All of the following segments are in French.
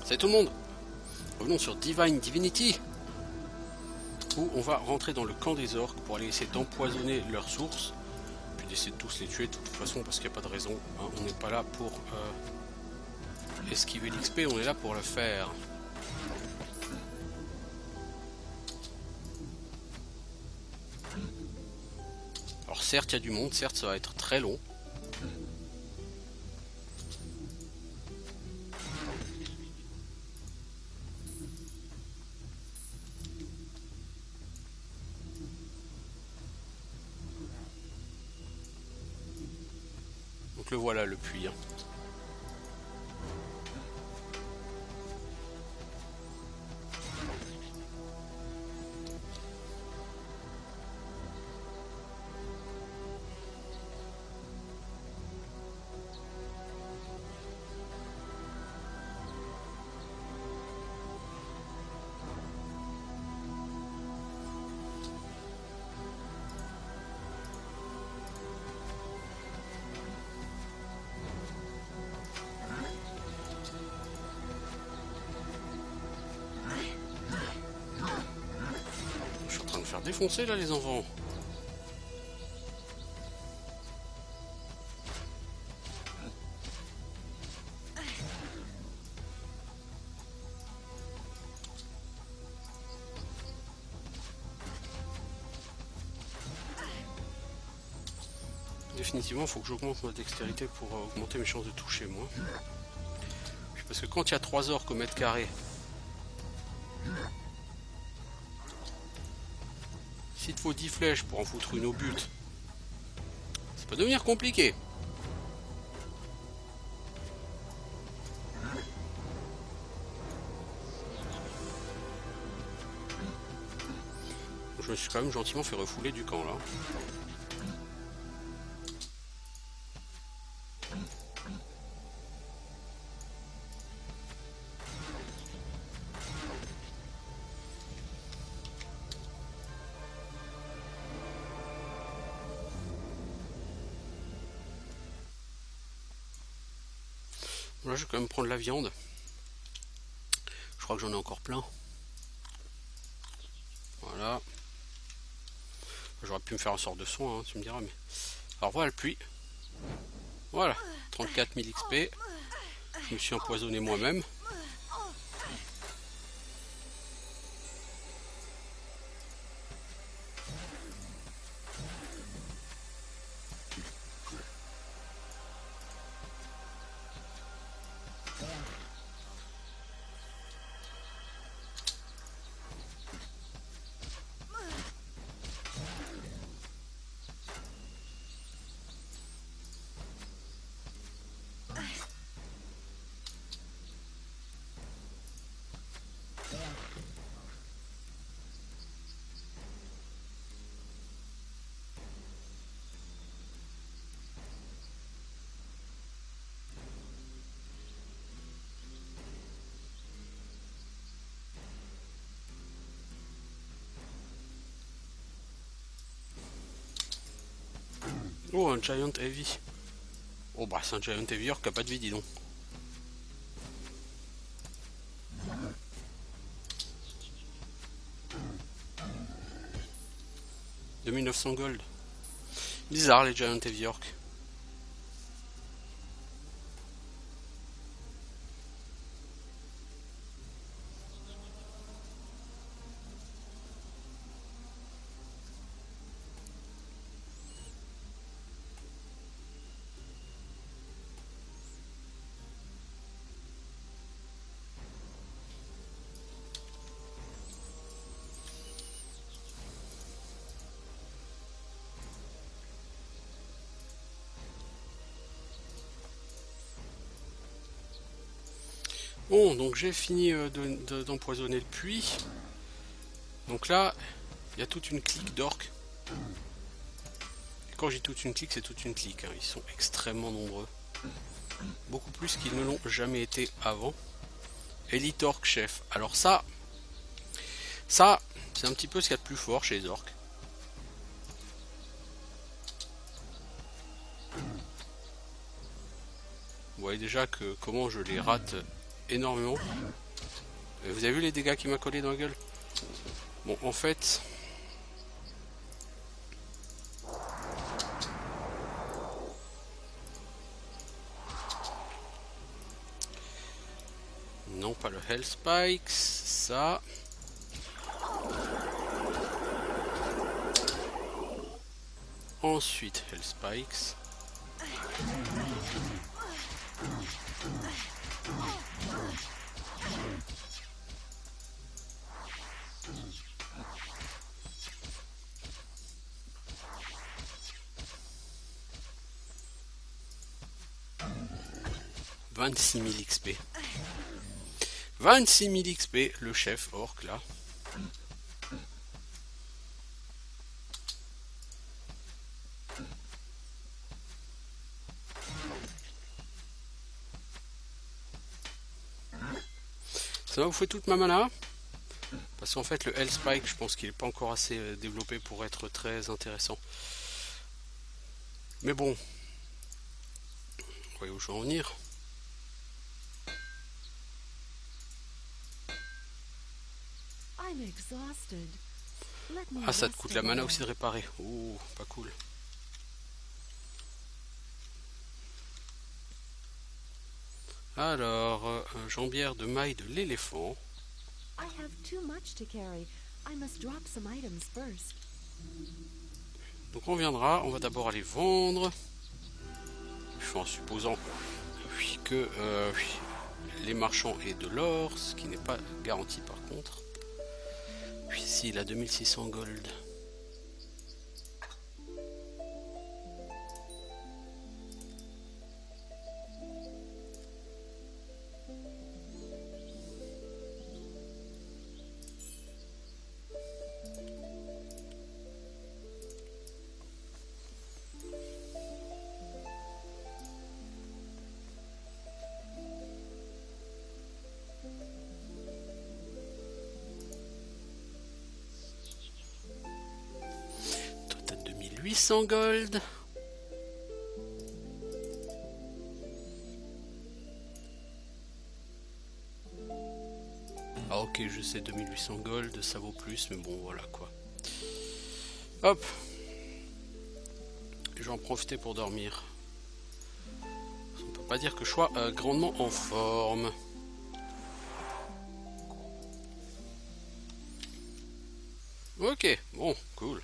Salut tout le monde. Revenons sur Divine Divinity, où on va rentrer dans le camp des orques pour aller essayer d'empoisonner leurs sources, puis d'essayer de tous les tuer de toute façon parce qu'il n'y a pas de raison, hein. On n'est pas là pour esquiver l'XP, on est là pour le faire. Alors certes il y a du monde, certes ça va être très long. Donc le voilà le puits. Hein. Faire défoncer là les enfants. Définitivement il faut que j'augmente ma dextérité pour augmenter mes chances de toucher moi. Parce que quand il y a 3 orques au mètre carré, s'il te faut 10 flèches pour en foutre une au but, ça peut devenir compliqué. Je me suis quand même gentiment fait refouler du camp là. Là je vais quand même prendre la viande. Je crois que j'en ai encore plein. Voilà. J'aurais pu me faire un sort de soin, hein, tu me diras, mais... Alors voilà le puits. Voilà, 34 000 XP. Je me suis empoisonné moi-même. Oh, un Giant Heavy. Oh bah c'est un Giant Heavy Orc qui a pas de vie, dis donc. « 2900 gold. » Bizarre les Giant Heavy Orc. Bon, donc j'ai fini d'empoisonner le puits. Donc là, il y a toute une clique d'orques. Quand j'ai toute une clique, c'est toute une clique. Hein. Ils sont extrêmement nombreux. Beaucoup plus qu'ils ne l'ont jamais été avant. Elite Orc Chef. Alors ça c'est un petit peu ce qu'il y a de plus fort chez les orques. Vous voyez déjà que comment je les rate énormément. Et vous avez vu les dégâts qu'il m'a collé dans la gueule? Bon, en fait... Non, pas le Hell Spikes, ça... Ensuite, Hell Spikes. « 26 000 XP. 26 000 XP, le chef orc là. Ça va vous faire toute ma mana? Parce qu'en fait le Hell Spike, je pense qu'il n'est pas encore assez développé pour être très intéressant. Mais bon, vous voyez où je veux en venir. Ah, ça te coûte la mana aussi de réparer. Oh, pas cool. Alors, jambière de maille de l'éléphant. Donc on viendra, on va d'abord aller vendre. En supposant que les marchands aient de l'or, ce qui n'est pas garanti par contre. Puis ici il a 2600 gold. Toi t'as 2800 gold. Ah ok, je sais, 2800 gold, ça vaut plus, mais bon, voilà quoi. Hop. Je vais en profiter pour dormir. On peut pas dire que je sois grandement en forme. Ok, bon, cool.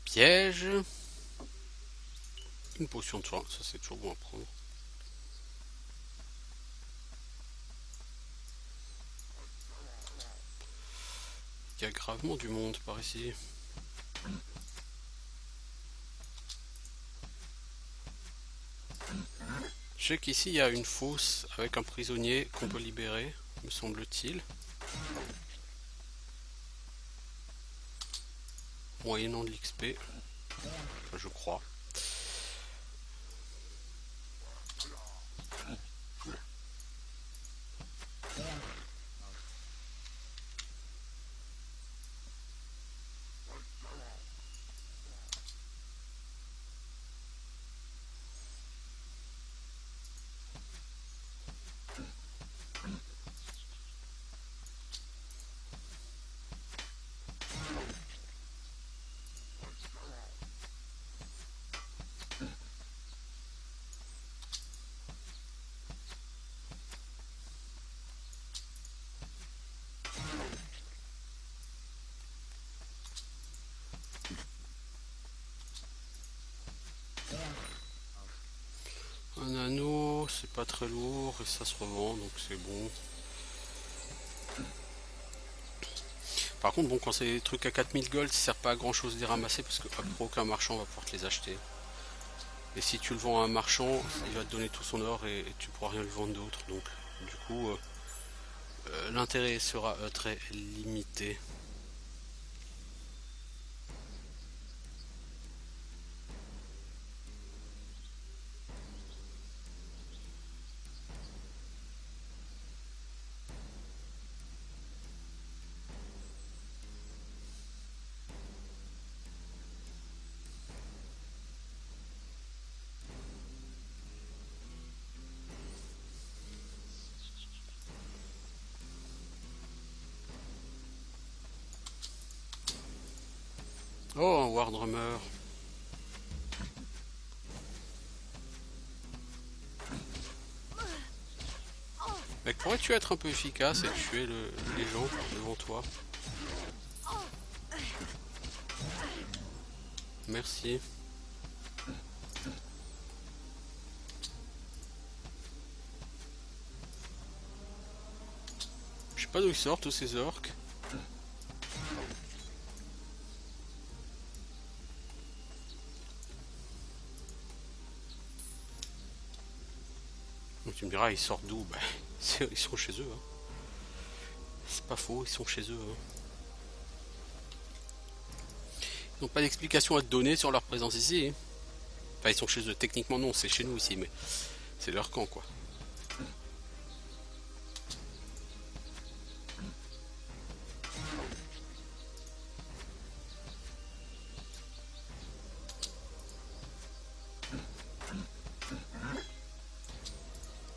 Piège. Une potion de soin, ça c'est toujours bon à prendre. Il y a gravement du monde par ici. Je sais qu'ici il y a une fosse avec un prisonnier qu'on peut libérer, me semble-t-il. Moyennant de l'XP. Enfin, je crois. c'est pas très lourd et ça se revend donc c'est bon. Par contre bon, quand c'est des trucs à 4000 gold, ça sert pas à grand chose de les ramasser parce que après aucun marchand va pouvoir te les acheter. Et si tu le vends à un marchand, il va te donner tout son or et tu pourras rien lui vendre d'autre. Donc du coup l'intérêt sera très limité. Oh, un Wardrummer. Mec, pourrais-tu être un peu efficace et tuer les gens devant toi? Merci. Je sais pas d'où ils sortent tous ces orques. Donc tu me diras, ils sortent d'où? Bah, ils sont chez eux. Hein. C'est pas faux, ils sont chez eux. Hein. Ils n'ont pas d'explication à te donner sur leur présence ici. Hein. Enfin, ils sont chez eux. Techniquement, non, c'est chez nous ici, mais c'est leur camp, quoi.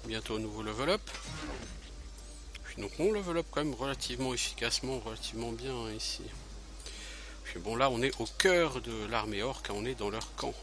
Bientôt un nouveau level up. Puis donc on level up quand même relativement efficacement, relativement bien hein, ici. Puis bon là on est au cœur de l'armée orque, hein, on est dans leur camp.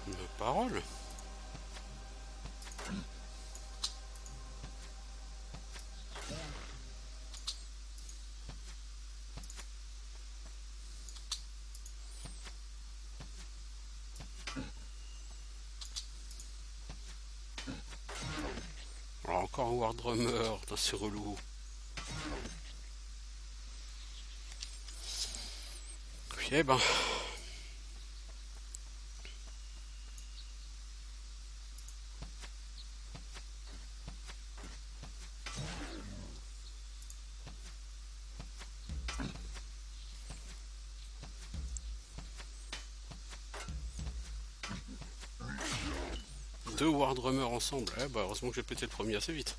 Une parole. Alors encore un Wardrummer, c'est relou. Puis eh ben... Deux Wardrummers ensemble, eh bah heureusement que j'ai pété le premier assez vite.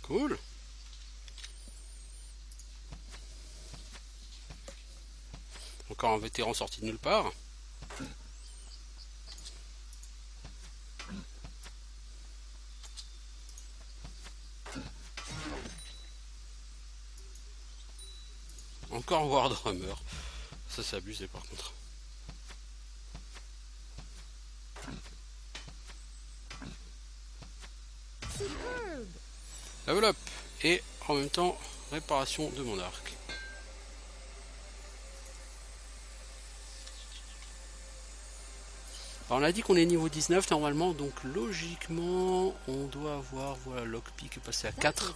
Cool. Encore un vétéran sorti de nulle part. Encore un Wardrummer. Ça c'est abusé par contre. Level up. Et en même temps, réparation de mon arc. Alors on a dit qu'on est niveau 19 normalement, donc logiquement on doit avoir, voilà, lockpick est passé à 4.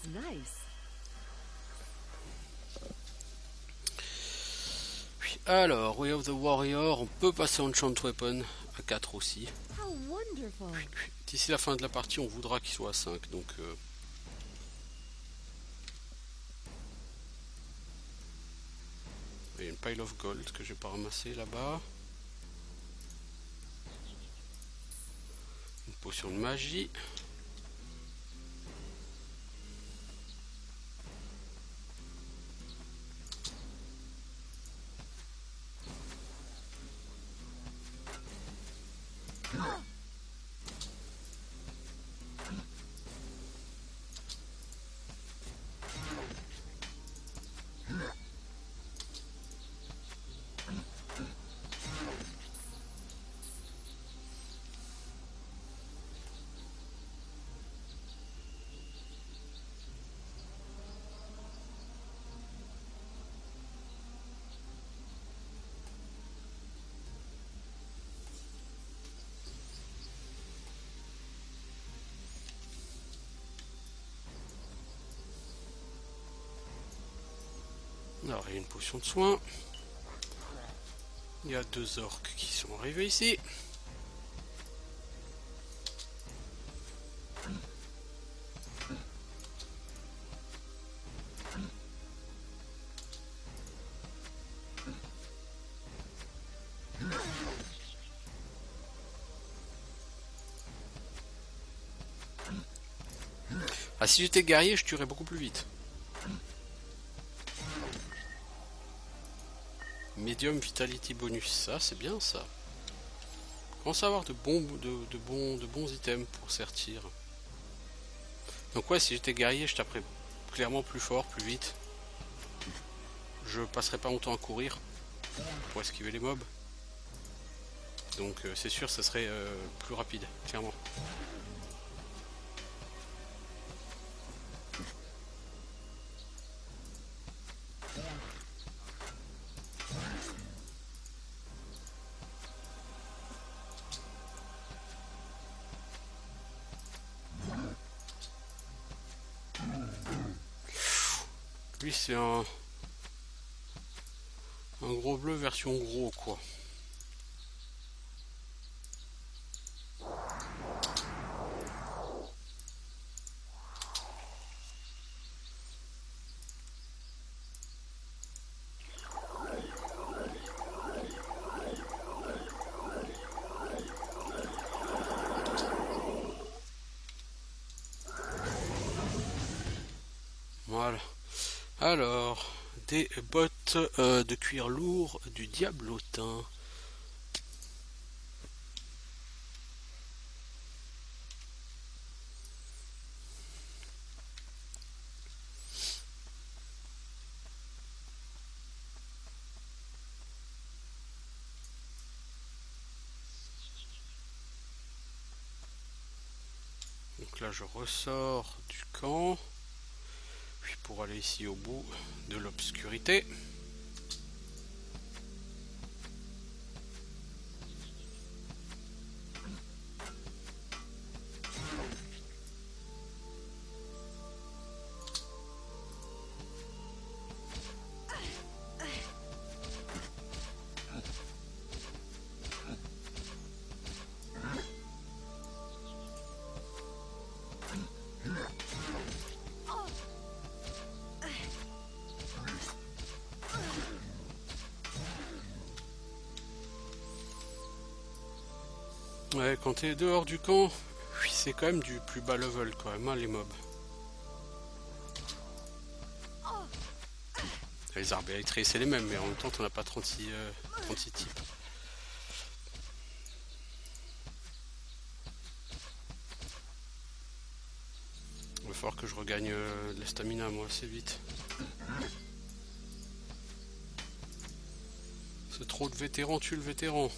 Puis alors, Way of the Warrior, on peut passer Enchant Weapon à 4 aussi. D'ici la fin de la partie, on voudra qu'il soit à 5, donc... Il y a une pile of gold que j'ai pas ramassé là-bas. Une potion de magie. Alors, il y a une potion de soin. Il y a 2 orques qui sont arrivés ici. Ah, si j'étais guerrier, je tuerais beaucoup plus vite. Medium Vitality Bonus, ça c'est bien ça. Commence à avoir de bons items pour sortir. Donc ouais, si j'étais guerrier, je taperais clairement plus fort, plus vite. Je passerais pas mon temps à courir pour esquiver les mobs. Donc c'est sûr, ça serait plus rapide, clairement. Lui c'est un gros bleu version gros quoi. Voilà. Alors, des bottes de cuir lourd du diablotin. Donc là, je ressors du camp. Puis pour aller ici au bout de l'obscurité. Ouais, quand t'es dehors du camp, c'est quand même du plus bas level quand même, hein, les mobs. Les arbres électriques c'est les mêmes, mais en même temps t'en as pas 36 types. Il va falloir que je regagne de la stamina moi assez vite. C'est trop de vétérans, tue le vétéran.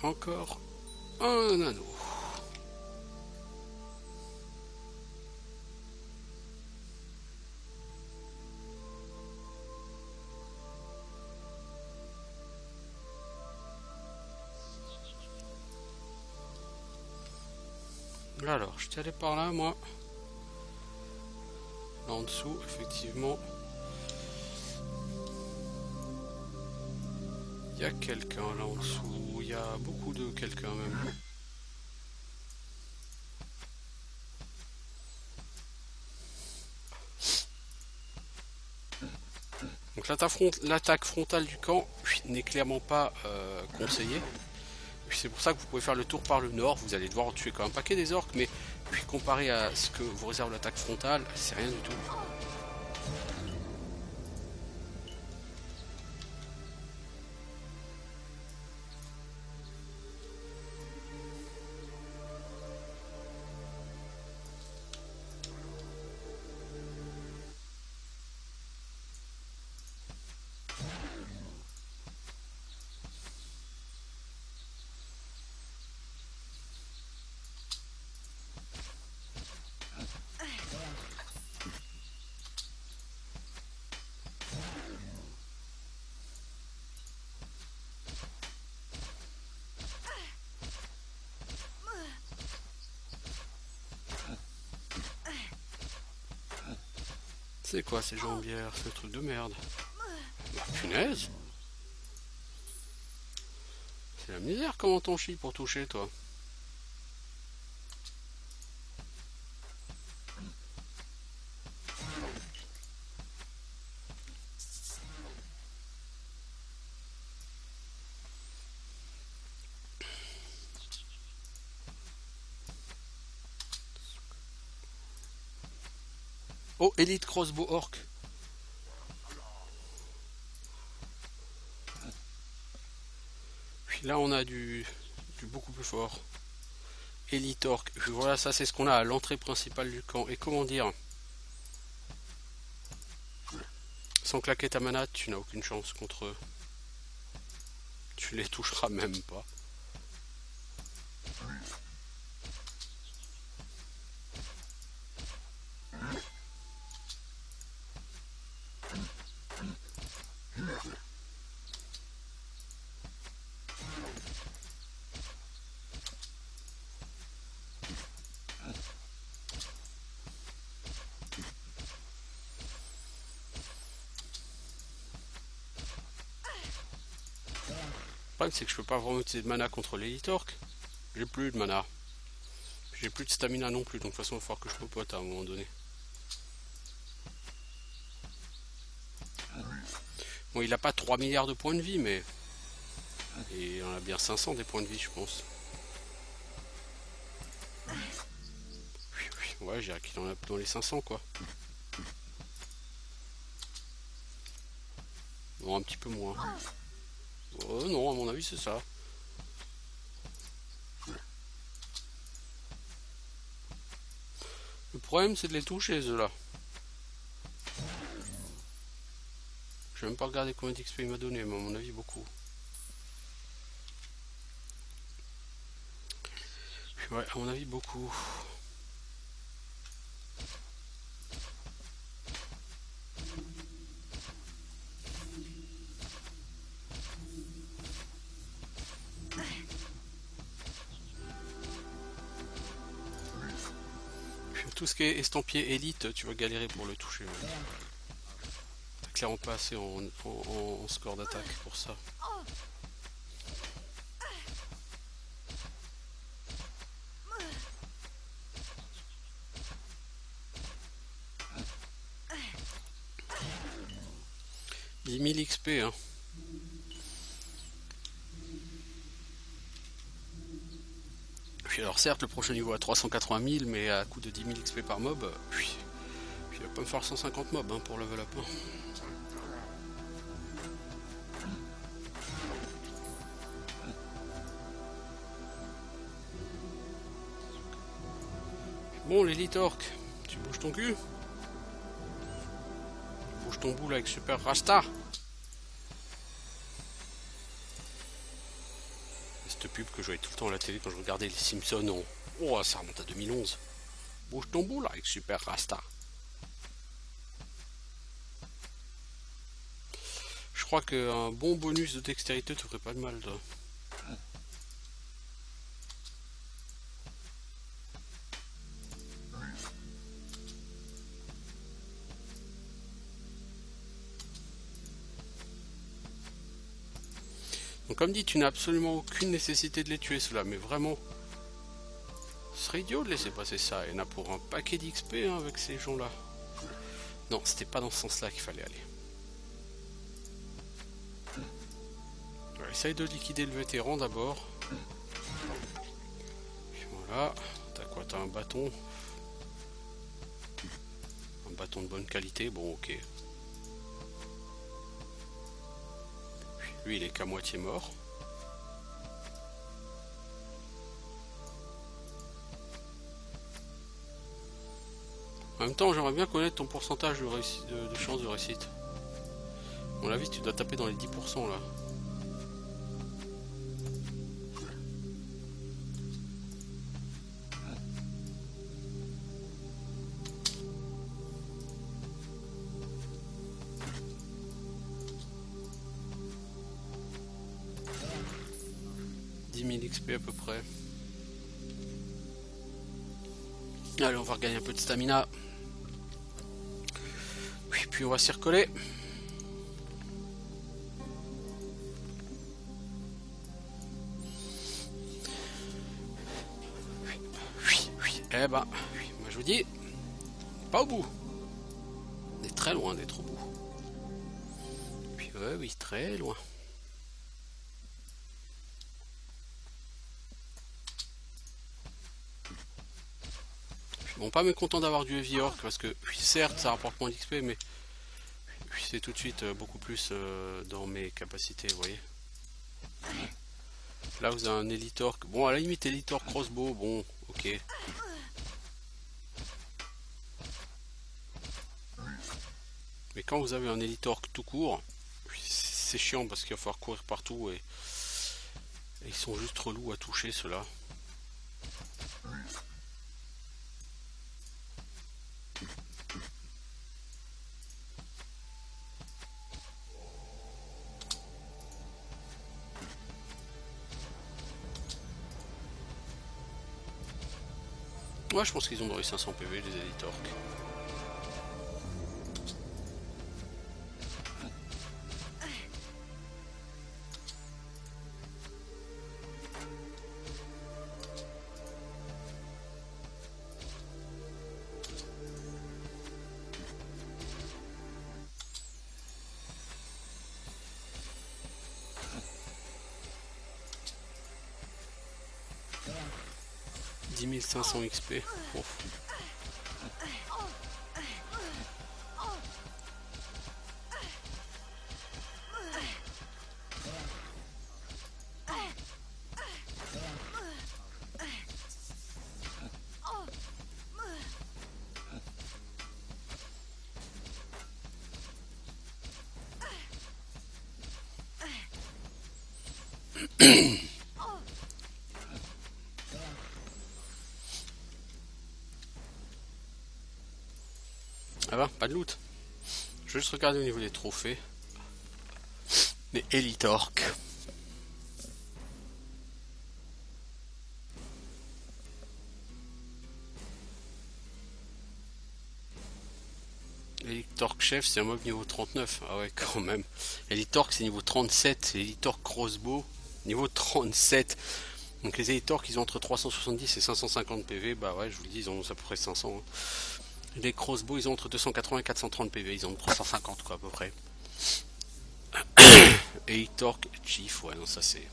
Encore un anneau. Alors, je suis allé par là, moi. Là en dessous, effectivement. Il y a quelqu'un là en dessous. Il y a beaucoup de quelqu'un même. Donc l'attaque frontale du camp n'est clairement pas conseillée. Puis c'est pour ça que vous pouvez faire le tour par le nord, vous allez devoir en tuer quand même un paquet des orques, mais puis comparé à ce que vous réserve l'attaque frontale, c'est rien du tout. C'est quoi ces jambières, ce truc de merde? Bah, punaise! C'est la misère comment t'en chies pour toucher toi. Oh, Elite Crossbow Orc. Puis là on a du beaucoup plus fort. Elite Orc. Voilà, ça c'est ce qu'on a à l'entrée principale du camp. Et comment dire, sans claquer ta manette, tu n'as aucune chance contre eux. Tu les toucheras même pas. Le problème c'est que je peux pas vraiment utiliser de mana contre l'Elite Orc. J'ai plus de mana. J'ai plus de stamina non plus, donc de toute façon il va falloir que je popote à un moment donné. Bon, il a pas 3 milliards de points de vie, mais il en a bien 500 des points de vie, je pense. Ouais, je dirais qu'il en a dans les 500 quoi. Non, un petit peu moins. Oh non, à mon avis c'est ça. Le problème c'est de les toucher ceux-là. Je vais même pas regarder combien d'XP il m'a donné, mais à mon avis beaucoup. Ouais, à mon avis beaucoup. Tout ce qui est estampillé élite, tu vas galérer pour le toucher. T'as clairement pas assez en score d'attaque pour ça. « 10 000 XP, hein. Puis alors certes, le prochain niveau à 380 000, mais à coût de 10 000 XP par mob, puis il va pas me faire 150 mobs hein, pour level up. Hein. Bon, l'élite orc, tu bouges ton cul. Tu bouges ton boule avec Super Rasta. Cette pub que je voyais tout le temps à la télé quand je regardais les Simpsons en... Oh, ça remonte à 2011. Bouge ton boule avec Super Rasta. Je crois qu'un bon bonus de dextérité te ferait pas de mal. Toi. Donc comme dit, tu n'as absolument aucune nécessité de les tuer ceux-là, mais vraiment, ce serait idiot de laisser passer ça. Il y en a pour un paquet d'XP hein, avec ces gens-là. Non, c'était pas dans ce sens-là qu'il fallait aller. Ouais, essaye de liquider le vétéran d'abord. Ah, t'as quoi? T'as un bâton. Un bâton de bonne qualité, bon ok. Lui il est qu'à moitié mort. En même temps j'aimerais bien connaître ton pourcentage de chance de réussite. À mon avis tu dois taper dans les 10% là. XP à peu près. Allez, on va regagner un peu de stamina. Oui, puis on va s'y recoller. Oui. Eh ben, oui, moi je vous dis, pas au bout. On est très loin d'être au bout. Puis oui, très loin. Bon, pas mécontent d'avoir du Heavy Orc parce que, oui, certes, ça rapporte moins d'XP, mais c'est tout de suite beaucoup plus dans mes capacités, vous voyez. Là, vous avez un Elite Orc. Bon, à la limite, Elite Orc Crossbow, bon, ok. Mais quand vous avez un Elite Orc tout court, c'est chiant parce qu'il va falloir courir partout et ils sont juste relous à toucher, ceux-là. Ouais, je pense qu'ils ont dans les 500 PV, les Elite Orc. $10 500 XP. Oh. Ah bah, pas de loot. Je vais juste regarder au niveau des trophées. Les Elite Orc. Elite Orc Chef, c'est un mob niveau 39. Ah ouais, quand même. Elite Orc, c'est niveau 37. Elite Orc Crossbow, niveau 37. Donc les Elite Orc, ils ont entre 370 et 550 PV. Bah ouais, je vous le dis, ils ont à peu près 500. Hein. Les Crossbow, ils ont entre 280 et 430 PV. Ils ont 350 quoi, à peu près. Elite Orc Chief, ouais, non, ça c'est...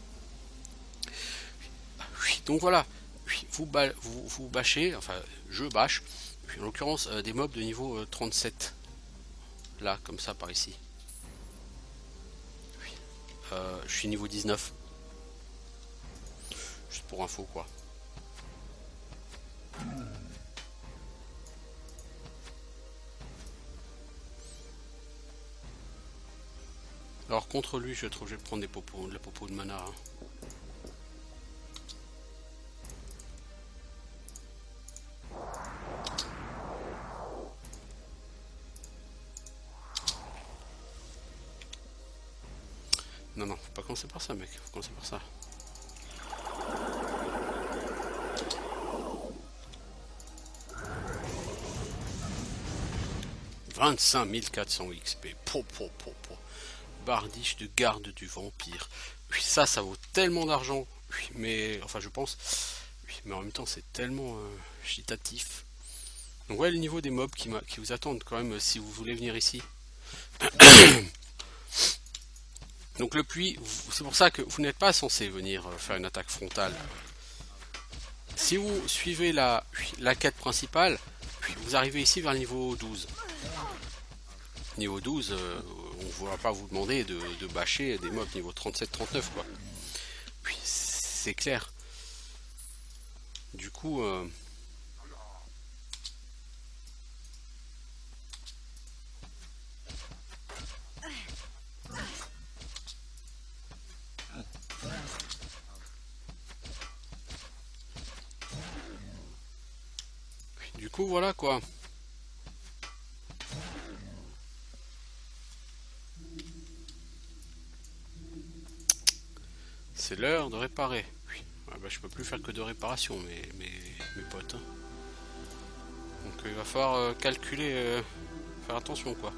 Oui, donc voilà. Oui, vous bâchez, enfin, je bâche. En l'occurrence, des mobs de niveau 37. Là, comme ça, par ici. Oui. Je suis niveau 19. Juste pour info, quoi. Alors, contre lui, je trouve que je vais prendre de la popo de mana. Hein. Non, non, faut pas commencer par ça, mec. Faut commencer par ça. « 25 400 XP. Po. Bardiche de garde du vampire. » Oui, ça vaut tellement d'argent. Oui, mais, enfin, je pense. Oui, mais en même temps, c'est tellement chitatif. Donc, ouais, le niveau des mobs qui vous attendent quand même si vous voulez venir ici. Donc le puits, c'est pour ça que vous n'êtes pas censé venir faire une attaque frontale. Si vous suivez la quête principale, vous arrivez ici vers le niveau 12. Niveau 12, on ne va pas vous demander de bâcher des mobs niveau 37-39 quoi. Puis c'est clair. Du coup, voilà quoi. C'est l'heure de réparer. Oui. Ah bah, je peux plus faire que de réparation, mes potes. Hein. Donc il va falloir calculer, faire attention quoi.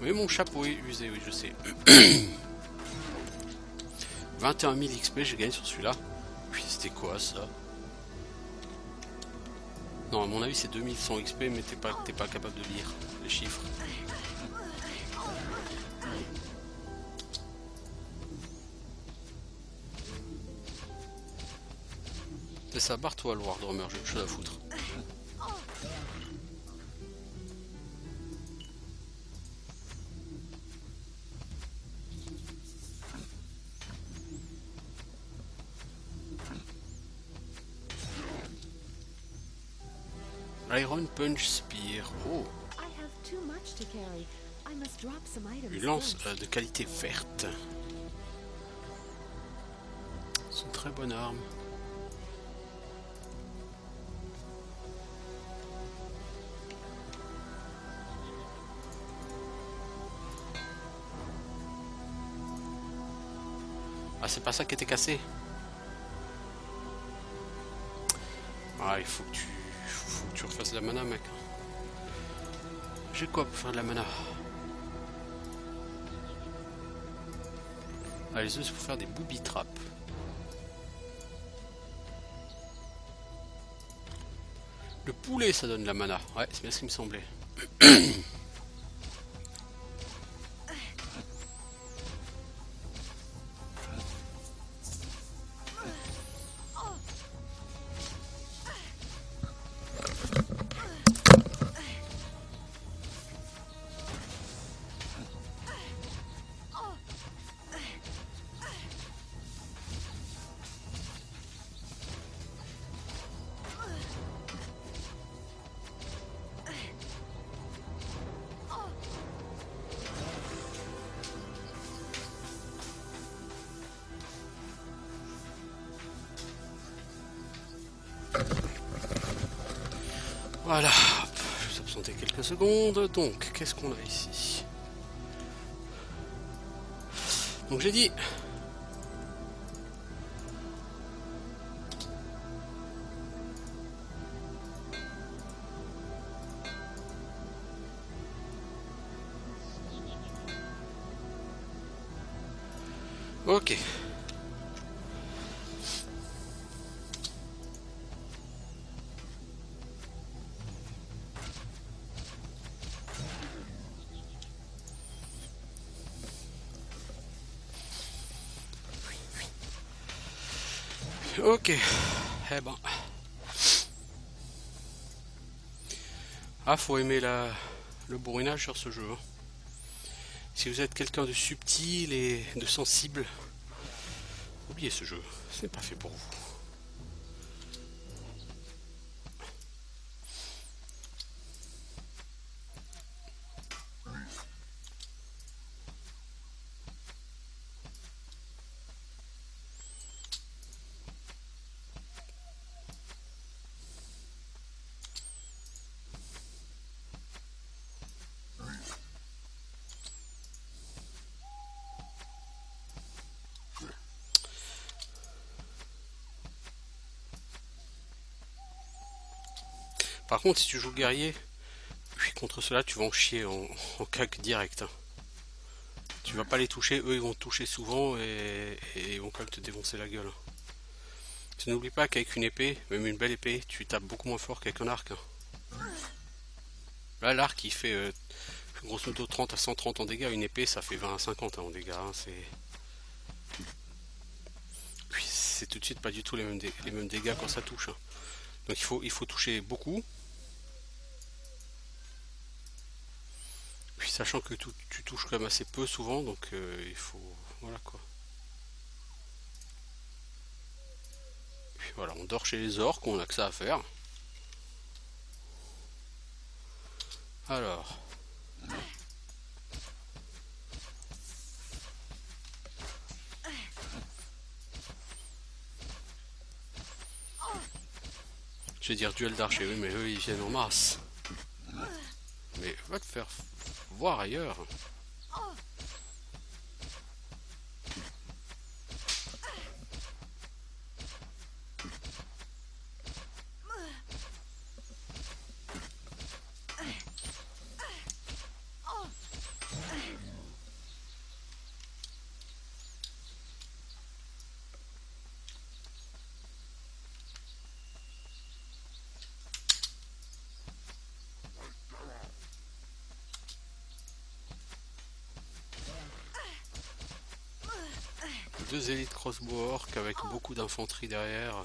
Oui, mon chapeau est usé, oui je sais. 21 000 XP j'ai gagné sur celui-là. Puis c'était quoi ça? Non, à mon avis c'est 2100 XP, mais t'es pas capable de lire les chiffres. C'est ça, barre-toi le Wardrummer, j'ai autre chose à foutre. Iron Punch Spear. Oh, une lance de qualité verte. C'est une très bonne arme. Ah, c'est pas ça qui était cassé. Ah, il faut que tu refasses de la mana, mec. J'ai quoi pour faire de la mana? Ah, les œufs, c'est pour faire des booby traps. Le poulet, ça donne de la mana. Ouais, c'est bien ce qui me semblait. Voilà, je vais s'absenter quelques secondes. Donc, qu'est-ce qu'on a ici? Donc j'ai dit... Ok. Ok. Eh ben. Ah, faut aimer le bourrinage sur ce jeu. Hein. Si vous êtes quelqu'un de subtil et de sensible, oubliez ce jeu. Ce n'est pas fait pour vous. Par contre, si tu joues guerrier, puis contre cela, tu vas en chier en cac direct. Hein. Tu vas pas les toucher, eux ils vont te toucher souvent et ils vont quand même te défoncer la gueule. N'oublie pas qu'avec une épée, même une belle épée, tu tapes beaucoup moins fort qu'avec un arc. Hein. Là, l'arc il fait grosso modo 30 à 130 en dégâts, une épée ça fait 20 à 50 en dégâts. Hein. C'est tout de suite pas du tout les mêmes dégâts quand ça touche. Hein. Donc il faut toucher beaucoup. Puis sachant que tu touches quand même assez peu souvent, donc il faut... Voilà quoi. Puis voilà, on dort chez les orques, on a que ça à faire. Alors... Je vais dire duel d'archer, oui, mais eux ils viennent en masse. Mais va te faire voir ailleurs. Deux élites crossbow orques avec beaucoup d'infanterie derrière.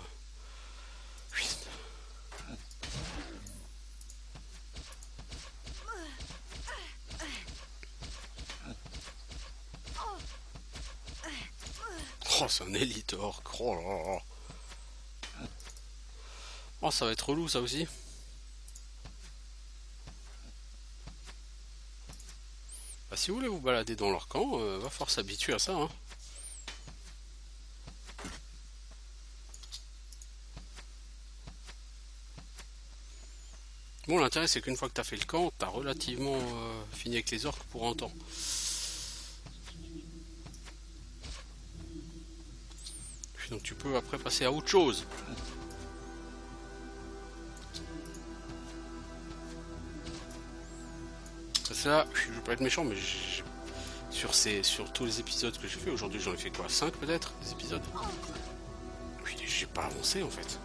Oh, c'est un élite orc. Oh, là là. Oh, ça va être relou ça aussi. Bah, si vous voulez vous balader dans leur camp, va falloir s'habituer à ça. Hein. Bon, l'intérêt c'est qu'une fois que tu as fait le camp, tu as relativement fini avec les orques pour un temps. Puis donc tu peux après passer à autre chose. Parce que là, je vais pas être méchant, mais sur tous les épisodes que j'ai fait, aujourd'hui j'en ai fait quoi, 5 peut-être, des épisodes. Puis j'ai pas avancé en fait.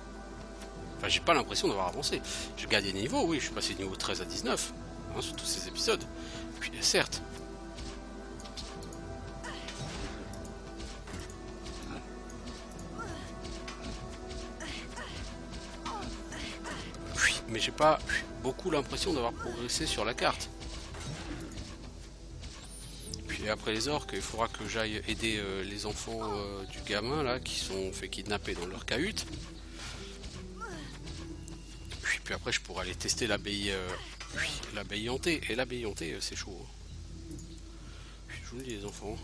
Enfin, j'ai pas l'impression d'avoir avancé. J'ai gagné des niveaux, oui, je suis passé de niveau 13 à 19, hein, sur tous ces épisodes. Puis certes. Mais j'ai pas beaucoup l'impression d'avoir progressé sur la carte. Puis après les orques, il faudra que j'aille aider les enfants du gamin là qui sont fait kidnapper dans leur cahute. Puis après je pourrais aller tester l'abbaye hantée. Et l'abbaye hantée c'est chaud. Je vous le dis les enfants.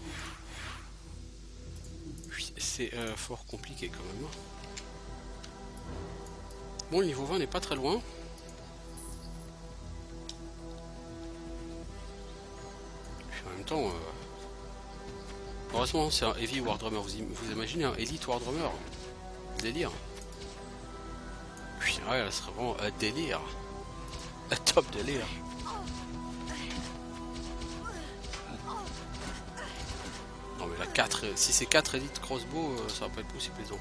C'est fort compliqué quand même. Bon, le niveau 20 n'est pas très loin. Puis en même temps, heureusement c'est un Heavy Wardrummer. Vous imaginez un Elite Wardrummer? Délire. Puis ouais, là serait vraiment un délire. Un top délire. Non mais la 4, si c'est 4 Elite Crossbow, ça va pas être possible les enfants.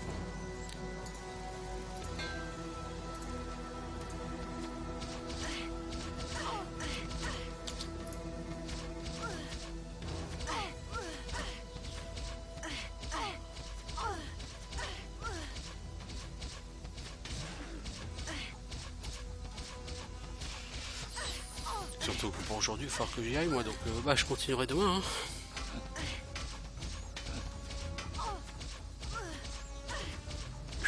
Surtout que pour aujourd'hui, il va falloir que j'y aille moi, donc bah, je continuerai demain. Hein.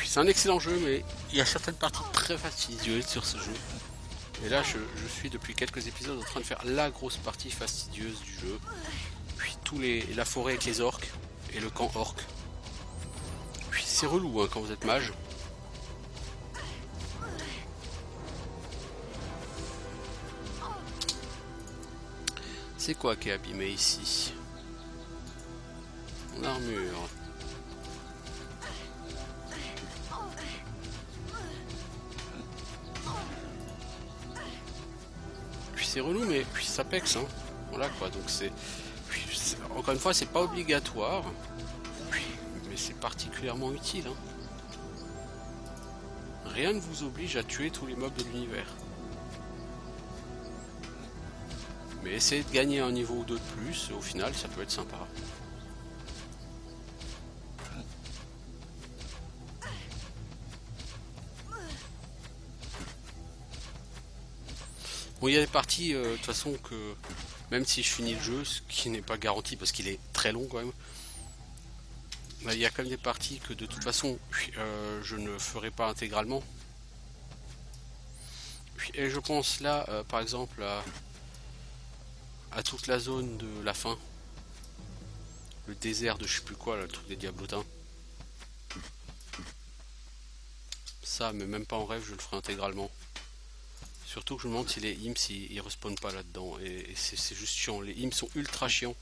C'est un excellent jeu, mais il y a certaines parties très fastidieuses sur ce jeu. Et là, je suis depuis quelques épisodes en train de faire la grosse partie fastidieuse du jeu. Puis la forêt avec les orques et le camp orc. Puis c'est relou hein, quand vous êtes mage. C'est quoi qui est abîmé ici? Mon armure. Puis c'est relou, mais puis ça pexe. Hein. Voilà quoi, donc c'est... Encore une fois, c'est pas obligatoire. Mais c'est particulièrement utile. Hein. rien ne vous oblige à tuer tous les mobs de l'univers. Mais essayez de gagner un niveau ou deux de plus, au final ça peut être sympa. Bon, il y a des parties, de toute façon, que même si je finis le jeu, ce qui n'est pas garanti parce qu'il est très long quand même, bah, il y a quand même des parties que de toute façon, je ne ferai pas intégralement. Et je pense là, par exemple, à toute la zone de la fin, le désert de je sais plus quoi, là, le truc des diablotins. Ça, mais même pas en rêve, je le ferai intégralement. Surtout que je me demande si les imps ils respawnent pas là-dedans. Et c'est juste chiant. Les imps sont ultra chiants.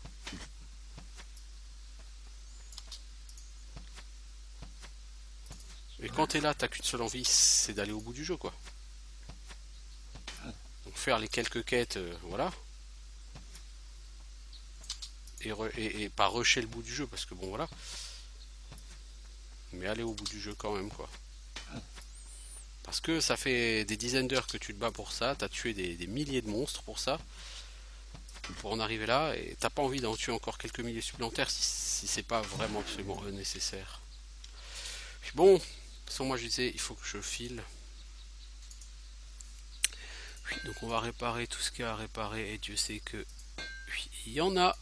Et quand t'es là, t'as qu'une seule envie, c'est d'aller au bout du jeu, quoi. Donc faire les quelques quêtes, voilà. Et pas rusher le bout du jeu, parce que bon, voilà. Mais aller au bout du jeu quand même, quoi. Parce que ça fait des dizaines d'heures que tu te bats pour ça, t'as tué des milliers de monstres pour ça, pour en arriver là, et t'as pas envie d'en tuer encore quelques milliers supplémentaires si c'est pas vraiment absolument nécessaire. Puis bon, de toute façon moi je disais, il faut que je file. Donc on va réparer tout ce qu'il y a à réparer, et Dieu sait que il y en a.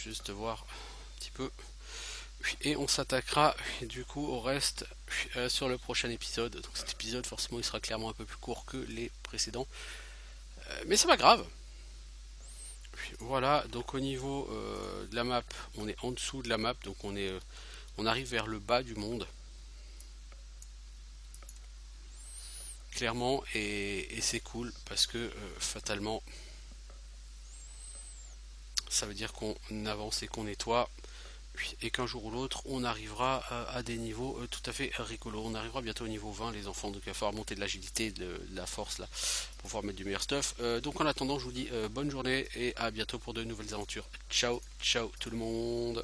Juste voir un petit peu. Et on s'attaquera du coup au reste sur le prochain épisode. Donc cet épisode forcément il sera clairement un peu plus court que les précédents. Mais c'est pas grave. Voilà, donc au niveau de la map, on est en dessous de la map, donc on arrive vers le bas du monde. Clairement, et c'est cool parce que fatalement, ça veut dire qu'on avance et qu'on nettoie. Et qu'un jour ou l'autre, on arrivera à des niveaux tout à fait rigolos. On arrivera bientôt au niveau 20, les enfants. Donc il va falloir monter de l'agilité, de la force là, pour pouvoir mettre du meilleur stuff. Donc en attendant, je vous dis bonne journée et à bientôt pour de nouvelles aventures. Ciao, ciao tout le monde.